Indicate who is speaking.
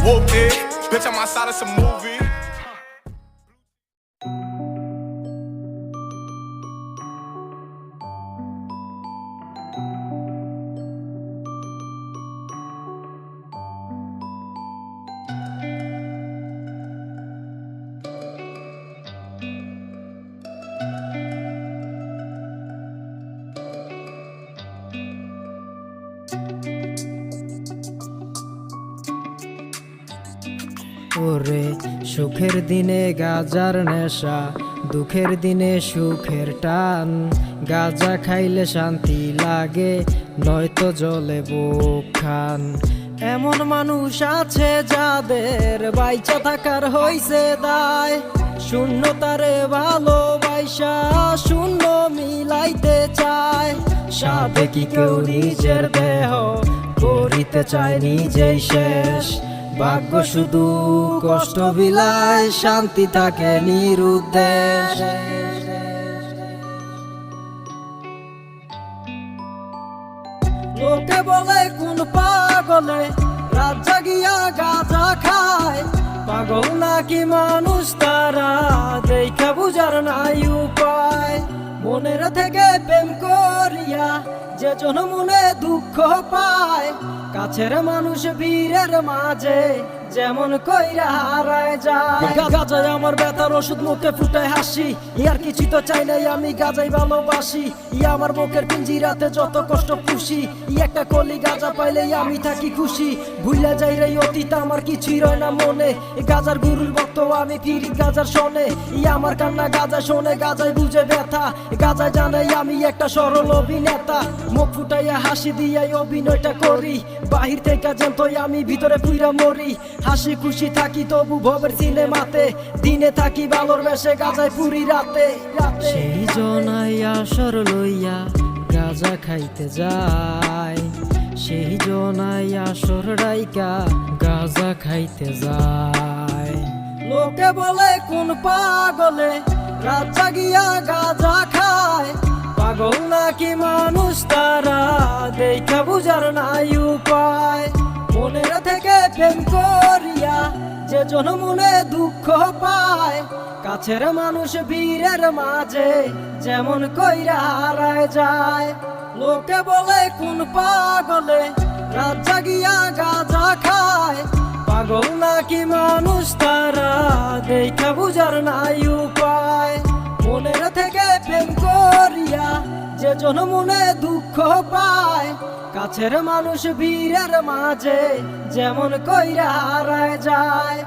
Speaker 1: Whoop it, bitch, I'm outside of some movie.
Speaker 2: ওরে সুখের দিনে গাজার নেশা, দুঃখের দিনে সুখের টান। গাজা খাইলে শান্তি লাগে, নয়তো জলে বুক খান। এমন মানুষ আছে যাদের বাইচা থাকার হইছে দায়, শূন্যতারে ভালোবাসা শূন্য মিলাইতে চায়। সাধে কি কেউ নিজের দেহ করিতে চায় নিজেই শেষ, ভাগ্য শুধু কষ্ট বিলায়, শান্তি থাকে নিরুদ্দেশ। লোকে বলে কোন পাগলে রাত জাগিয়া গাঁজা খায়, পাগল নাকি মানুষ তারা দেখা বুঝার নাই উপায়। মনের থেকে প্রেম করিয়া যে জন মনে দুঃখ পায়, কাছের মানুষ বীরের মাঝে যেমন কইরা হারায় যায়। গাজায় আমার ব্যথার ওষুধ, মুখে ফুটায় হাসি, ইয়ার কিছু তো চাই নাই, আমি গাজাই ভালোবাসি। ইয়া আমার বুকের পিঞ্জিরাতে যত কষ্ট খুশি, একটা কলি গাজা পাইলে আমি থাকি খুশি। ভুইলা যাই রে অতীত, আমার কিছুই রয় না মনে, গাজার গুরুর ভক্ত আমি, ফিরি গাজার শোনে। ইয়া আমার কান্না গাজা শোনে, গাজাই বুঝে ব্যথা, গাজায় জানাই আমি একটা সরল অভিনেতা। মুখ ফুটাইয়া হাসি দিয়াই অভিনয়টা করি, বাহির থেকে জানতোই আমি ভিতরে পুইরা মরি। হাসি খুশি থাকি তবু ভবের সিনেমাতে, দিনে থাকি ভালোর বেশে, গাজায় পুরি রাতে। সেই জনাই আসর লইয়া গাজা খাইতে যায়, সেই জনাই আসর রাইকা গাজা খাইতে যায়। লোকে বলে কোন পাগলে রাত জাগিয়া গাজা খায়, পাগল নাকি মানুষ তারা দেখা বুঝার নাই উপায়। মনের থেকে প্রেম করিয়া যে জন মনে দুঃখ পায়, কাছের মানুষ বীরের মাঝে যেমন কইরা হারায় যায়। লোকে বলে কোন পাগলে রাত জাগিয়া গাঁজা খায়, পাগল নাকি মানুষ তারা দেখা বুঝার নাই উপায়। মনের থেকে প্রেম করিয়া যে জন মনে দুঃখ পায়, কাছের মানুষ বীরের মাঝে যেমন কইরা হারায় যায়।